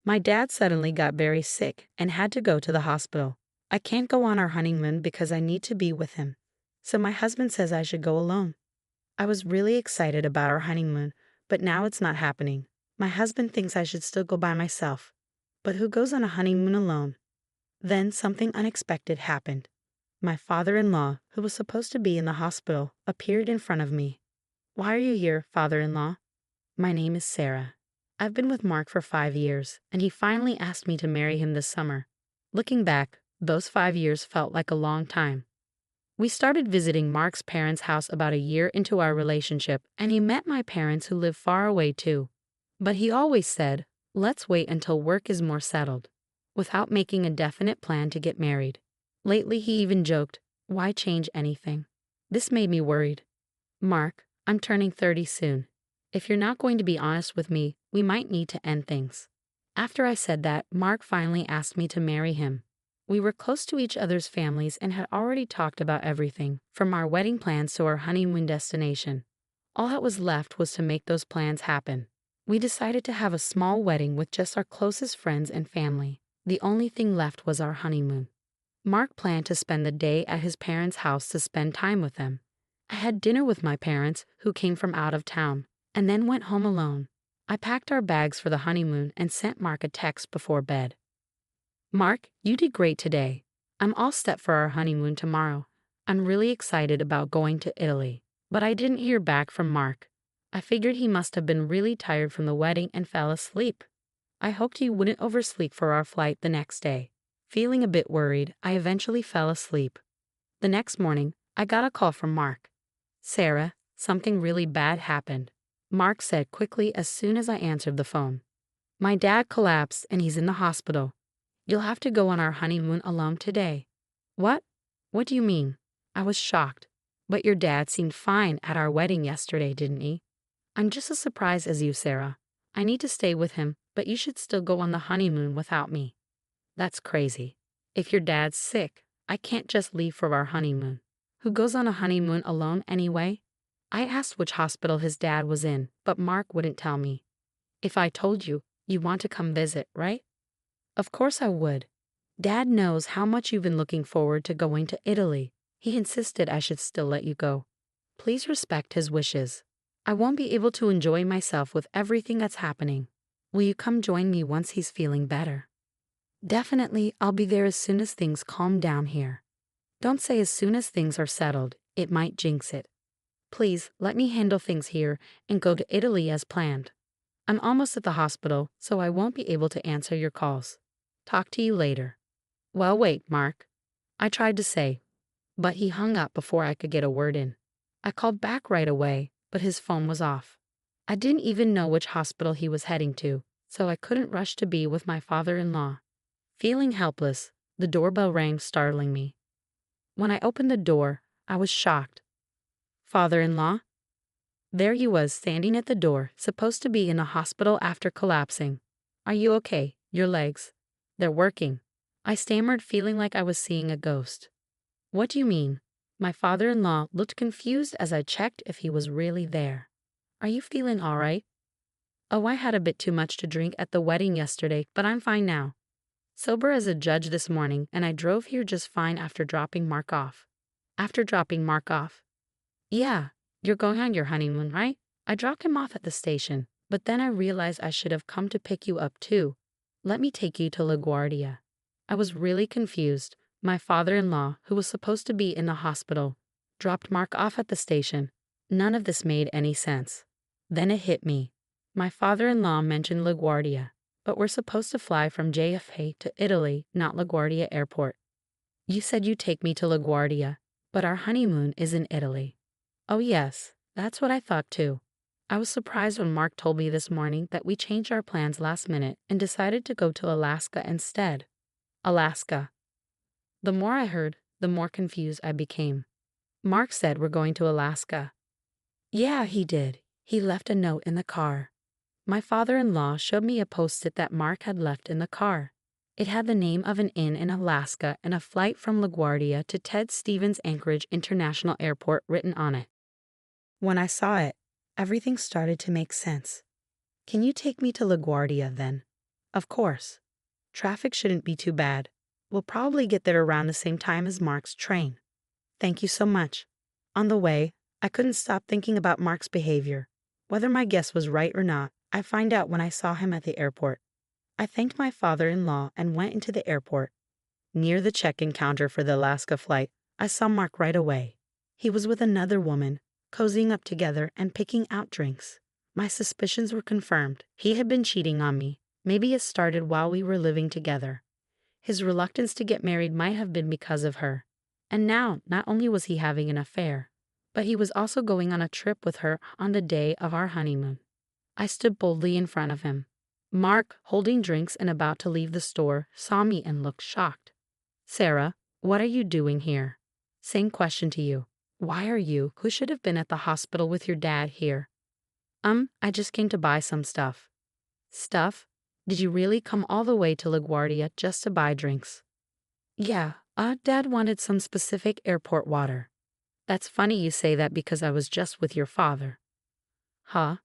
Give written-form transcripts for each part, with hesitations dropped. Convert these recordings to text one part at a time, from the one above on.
My dad suddenly got very sick and had to go to the hospital. I can't go on our honeymoon because I need to be with him. So my husband says I should go alone. I was really excited about our honeymoon, but now it's not happening. My husband thinks I should still go by myself. But who goes on a honeymoon alone? Then something unexpected happened. My father-in-law, who was supposed to be in the hospital, appeared in front of me. "Why are you here, father-in-law?" "My name is Sarah. I've been with Mark for 5 years, and he finally asked me to marry him this summer." Looking back, those 5 years felt like a long time. We started visiting Mark's parents' house about a year into our relationship, and he met my parents who live far away too. But he always said, "Let's wait until work is more settled," without making a definite plan to get married. Lately, he even joked, "Why change anything?" This made me worried. "Mark, I'm turning 30 soon. If you're not going to be honest with me, we might need to end things." After I said that, Mark finally asked me to marry him. We were close to each other's families and had already talked about everything, from our wedding plans to our honeymoon destination. All that was left was to make those plans happen. We decided to have a small wedding with just our closest friends and family. The only thing left was our honeymoon. Mark planned to spend the day at his parents' house to spend time with them. I had dinner with my parents, who came from out of town, and then went home alone. I packed our bags for the honeymoon and sent Mark a text before bed. "Mark, you did great today. I'm all set for our honeymoon tomorrow. I'm really excited about going to Italy." But I didn't hear back from Mark. I figured he must have been really tired from the wedding and fell asleep. I hoped he wouldn't oversleep for our flight the next day. Feeling a bit worried, I eventually fell asleep. The next morning, I got a call from Mark. "Sarah, something really bad happened," Mark said quickly as soon as I answered the phone. "My dad collapsed and he's in the hospital. You'll have to go on our honeymoon alone today." "What? What do you mean?" I was shocked. "But your dad seemed fine at our wedding yesterday, didn't he?" "I'm just as surprised as you, Sarah. I need to stay with him, but you should still go on the honeymoon without me." "That's crazy. If your dad's sick, I can't just leave for our honeymoon. Who goes on a honeymoon alone anyway?" I asked which hospital his dad was in, but Mark wouldn't tell me. "If I told you, you want to come visit, right?" "Of course I would. Dad knows how much you've been looking forward to going to Italy. He insisted I should still let you go. Please respect his wishes. I won't be able to enjoy myself with everything that's happening. Will you come join me once he's feeling better?" "Definitely, I'll be there as soon as things calm down here." "Don't say as soon as things are settled. It might jinx it. Please, let me handle things here and go to Italy as planned. I'm almost at the hospital, so I won't be able to answer your calls. Talk to you later." "Well, wait, Mark," I tried to say, but he hung up before I could get a word in. I called back right away, but his phone was off. I didn't even know which hospital he was heading to, so I couldn't rush to be with my father-in-law. Feeling helpless, the doorbell rang, startling me. When I opened the door, I was shocked. "Father-in-law?" There he was, standing at the door, supposed to be in a hospital after collapsing. "Are you okay? Your legs? They're working." I stammered, feeling like I was seeing a ghost. "What do you mean?" My father-in-law looked confused as I checked if he was really there. "Are you feeling all right?" "Oh, I had a bit too much to drink at the wedding yesterday, but I'm fine now. Sober as a judge this morning, and I drove here just fine after dropping Mark off." "After dropping Mark off?" "Yeah, you're going on your honeymoon, right? I dropped him off at the station, but then I realized I should have come to pick you up too. Let me take you to LaGuardia." I was really confused. My father-in-law, who was supposed to be in the hospital, dropped Mark off at the station. None of this made any sense. Then it hit me. My father-in-law mentioned LaGuardia, but we're supposed to fly from JFK to Italy, not LaGuardia Airport. "You said you'd take me to LaGuardia, but our honeymoon is in Italy." "Oh yes, that's what I thought too." I was surprised when Mark told me this morning that we changed our plans last minute and decided to go to Alaska instead. Alaska. The more I heard, the more confused I became. "Mark said we're going to Alaska." "Yeah, he did. He left a note in the car." My father-in-law showed me a post-it that Mark had left in the car. It had the name of an inn in Alaska and a flight from LaGuardia to Ted Stevens Anchorage International Airport written on it. When I saw it, everything started to make sense. "Can you take me to LaGuardia then?" Of course. Traffic shouldn't be too bad. We'll probably get there around the same time as Mark's train. Thank you so much. On the way, I couldn't stop thinking about Mark's behavior. Whether my guess was right or not, I find out when I saw him at the airport. I thanked my father-in-law and went into the airport. Near the check-in counter for the Alaska flight, I saw Mark right away. He was with another woman, cozying up together and picking out drinks. My suspicions were confirmed. He had been cheating on me. Maybe it started while we were living together. His reluctance to get married might have been because of her. And now, not only was he having an affair, but he was also going on a trip with her on the day of our honeymoon. I stood boldly in front of him. Mark, holding drinks and about to leave the store, saw me and looked shocked. Sarah, what are you doing here? Same question to you. Why are you, who should have been at the hospital with your dad, here? I just came to buy some stuff. Stuff? Did you really come all the way to LaGuardia just to buy drinks? Yeah, Dad wanted some specific airport water. That's funny you say that because I was just with your father. Huh?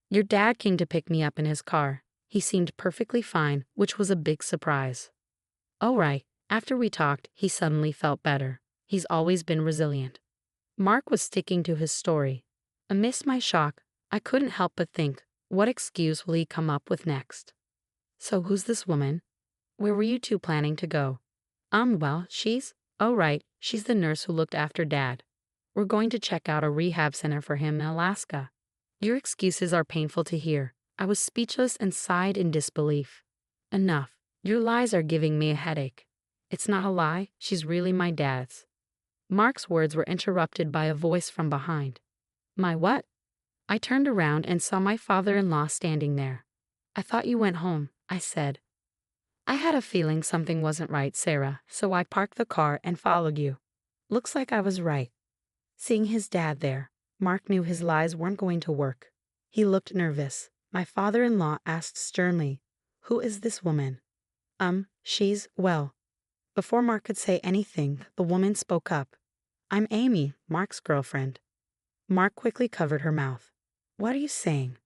Your dad came to pick me up in his car. He seemed perfectly fine, which was a big surprise. Oh right, after we talked, he suddenly felt better. He's always been resilient. Mark was sticking to his story. Amidst my shock, I couldn't help but think, what excuse will he come up with next? So who's this woman? Where were you two planning to go? Well, oh right, she's the nurse who looked after Dad. We're going to check out a rehab center for him in Alaska. Your excuses are painful to hear. I was speechless and sighed in disbelief. Enough. Your lies are giving me a headache. It's not a lie, she's really my dad's. Mark's words were interrupted by a voice from behind. My what? I turned around and saw my father-in-law standing there. I thought you went home, I said. I had a feeling something wasn't right, Sarah, so I parked the car and followed you. Looks like I was right. Seeing his dad there, Mark knew his lies weren't going to work. He looked nervous. My father-in-law asked sternly, "Who is this woman?" Well. Before Mark could say anything, the woman spoke up. I'm Amy, Mark's girlfriend. Mark quickly covered her mouth. What are you saying?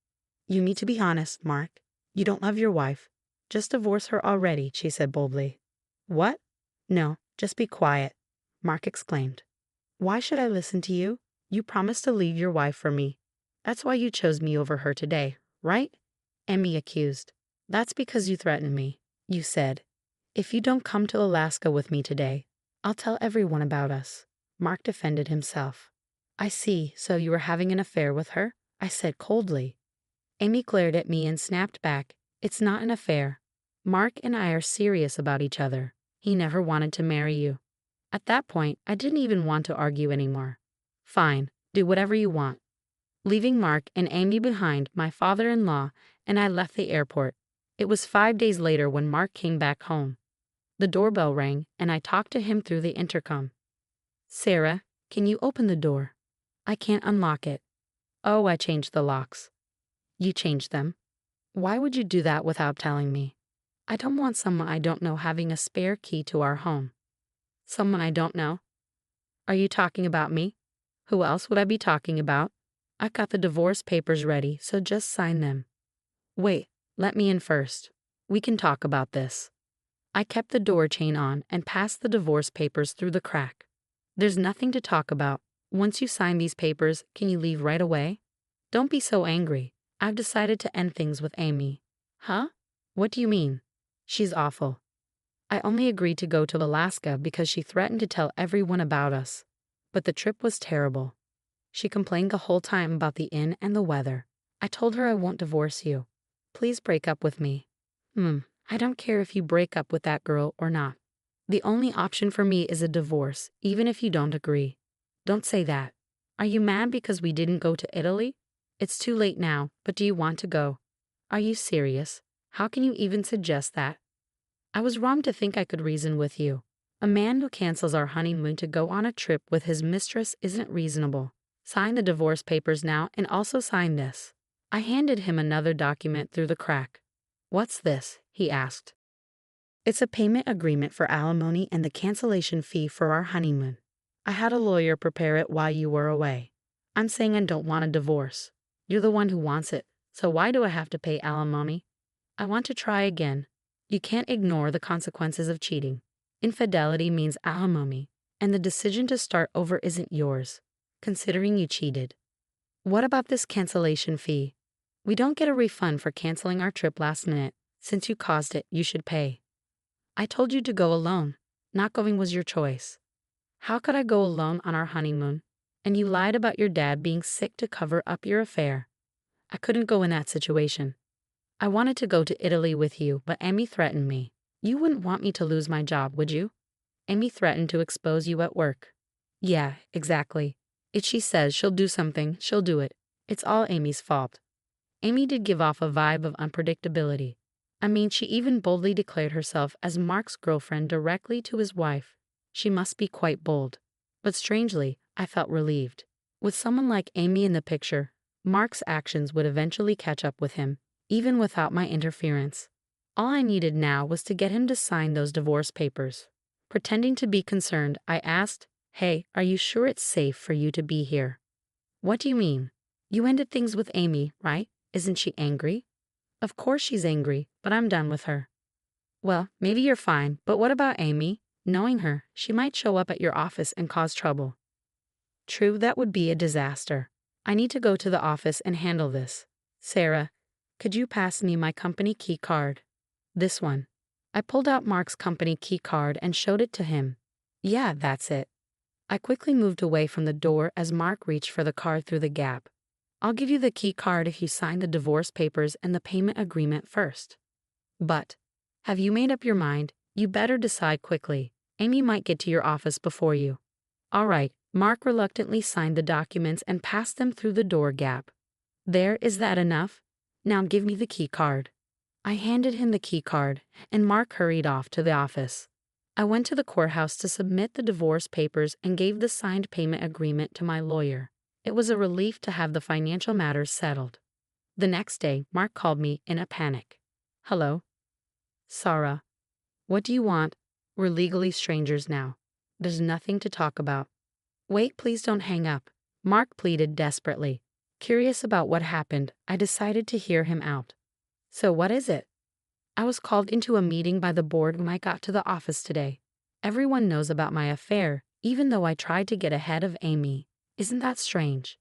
You need to be honest, Mark. You don't love your wife. Just divorce her already, she said boldly. What? No, just be quiet, Mark exclaimed. Why should I listen to you? You promised to leave your wife for me. That's why you chose me over her today, right? Amy accused. That's because you threatened me. You said, if you don't come to Alaska with me today, I'll tell everyone about us. Mark defended himself. I see, so you were having an affair with her? I said coldly. Amy glared at me and snapped back. It's not an affair. Mark and I are serious about each other. He never wanted to marry you. At that point, I didn't even want to argue anymore. Fine, do whatever you want. Leaving Mark and Amy behind, my father-in-law and I left the airport. It was 5 days later when Mark came back home. The doorbell rang, and I talked to him through the intercom. Sarah, can you open the door? I can't unlock it. Oh, I changed the locks. You changed them? Why would you do that without telling me? I don't want someone I don't know having a spare key to our home. Someone I don't know? Are you talking about me? Who else would I be talking about? I've got the divorce papers ready, so just sign them. Wait, let me in first. We can talk about this. I kept the door chain on and passed the divorce papers through the crack. There's nothing to talk about. Once you sign these papers, can you leave right away? Don't be so angry. I've decided to end things with Amy. Huh? What do you mean? She's awful. I only agreed to go to Alaska because she threatened to tell everyone about us. But the trip was terrible. She complained the whole time about the inn and the weather. I told her I won't divorce you. Please break up with me. I don't care if you break up with that girl or not. The only option for me is a divorce, even if you don't agree. Don't say that. Are you mad because we didn't go to Italy? It's too late now, but do you want to go? Are you serious? How can you even suggest that? I was wrong to think I could reason with you. A man who cancels our honeymoon to go on a trip with his mistress isn't reasonable. Sign the divorce papers now and also sign this. I handed him another document through the crack. What's this? He asked. It's a payment agreement for alimony and the cancellation fee for our honeymoon. I had a lawyer prepare it while you were away. I'm saying I don't want a divorce. You're the one who wants it, so why do I have to pay alimony? I want to try again. You can't ignore the consequences of cheating. Infidelity means alimony, and the decision to start over isn't yours, considering you cheated. What about this cancellation fee? We don't get a refund for canceling our trip last minute. Since you caused it, you should pay. I told you to go alone. Not going was your choice. How could I go alone on our honeymoon? And you lied about your dad being sick to cover up your affair. I couldn't go in that situation. I wanted to go to Italy with you, but Amy threatened me. You wouldn't want me to lose my job, would you? Amy threatened to expose you at work. Yeah, exactly. If she says she'll do something, she'll do it. It's all Amy's fault. Amy did give off a vibe of unpredictability. I mean, she even boldly declared herself as Mark's girlfriend directly to his wife. She must be quite bold. But strangely, I felt relieved. With someone like Amy in the picture, Mark's actions would eventually catch up with him, even without my interference. All I needed now was to get him to sign those divorce papers. Pretending to be concerned, I asked, "Hey, are you sure it's safe for you to be here?" "What do you mean? You ended things with Amy, right? Isn't she angry?" "Of course she's angry, but I'm done with her." "Well, maybe you're fine, but what about Amy? Knowing her, she might show up at your office and cause trouble." "True, that would be a disaster. I need to go to the office and handle this. Sarah, could you pass me my company key card?" "This one." I pulled out Mark's company key card and showed it to him. "Yeah, that's it." I quickly moved away from the door as Mark reached for the card through the gap. "I'll give you the key card if you sign the divorce papers and the payment agreement first." "But, have you made up your mind? You better decide quickly. Amy might get to your office before you." "All right." Mark reluctantly signed the documents and passed them through the door gap. "There, is that enough? Now give me the key card." I handed him the key card, and Mark hurried off to the office. I went to the courthouse to submit the divorce papers and gave the signed payment agreement to my lawyer. It was a relief to have the financial matters settled. The next day, Mark called me in a panic. "Hello?" "Sarah, what do you want? We're legally strangers now. There's nothing to talk about." "Wait, please don't hang up." Mark pleaded desperately. Curious about what happened, I decided to hear him out. "So what is it?" "I was called into a meeting by the board when I got to the office today. Everyone knows about my affair, even though I tried to get ahead of Amy. Isn't that strange?"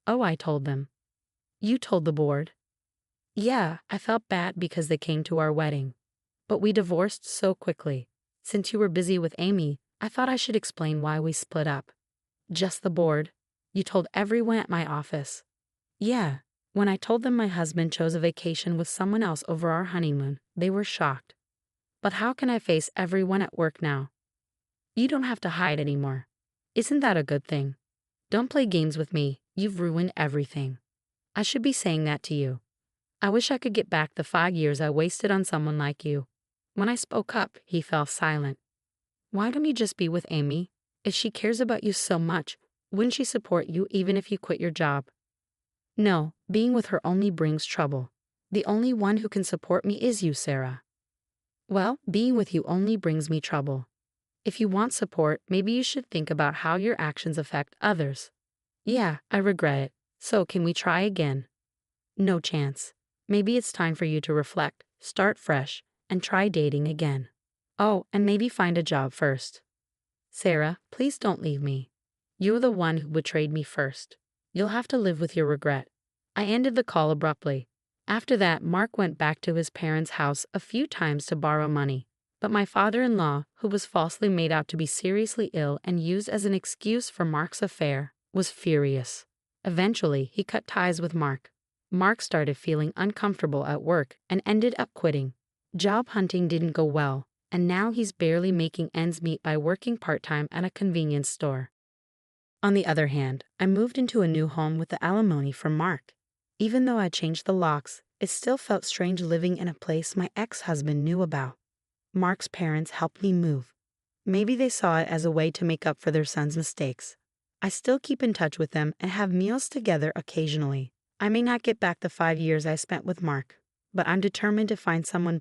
"Oh, I told them." "You told the board?" "Yeah, I felt bad because they came to our wedding. But we divorced so quickly. Since you were busy with Amy, I thought I should explain why we split up." "Just the board? You told everyone at my office?" "Yeah. When I told them my husband chose a vacation with someone else over our honeymoon, they were shocked." "But how can I face everyone at work now?" "You don't have to hide anymore. Isn't that a good thing? Don't play games with me. You've ruined everything." "I should be saying that to you. I wish I could get back the 5 years I wasted on someone like you." When I spoke up, he fell silent. "Why don't you just be with Amy? If she cares about you so much, wouldn't she support you even if you quit your job?" "No, being with her only brings trouble. The only one who can support me is you, Sarah." "Well, being with you only brings me trouble. If you want support, maybe you should think about how your actions affect others." "Yeah, I regret it. So can we try again?" "No chance. Maybe it's time for you to reflect, start fresh, and try dating again. Oh, and maybe find a job first." "Sarah, please don't leave me. You're the one who betrayed me first. You'll have to live with your regret." I ended the call abruptly. After that, Mark went back to his parents' house a few times to borrow money. But my father-in-law, who was falsely made out to be seriously ill and used as an excuse for Mark's affair, was furious. Eventually, he cut ties with Mark. Mark started feeling uncomfortable at work and ended up quitting. Job hunting didn't go well, and now he's barely making ends meet by working part-time at a convenience store. On the other hand, I moved into a new home with the alimony from Mark. Even though I changed the locks, it still felt strange living in a place my ex-husband knew about. Mark's parents helped me move. Maybe they saw it as a way to make up for their son's mistakes. I still keep in touch with them and have meals together occasionally. I may not get back the 5 years I spent with Mark, but I'm determined to find someone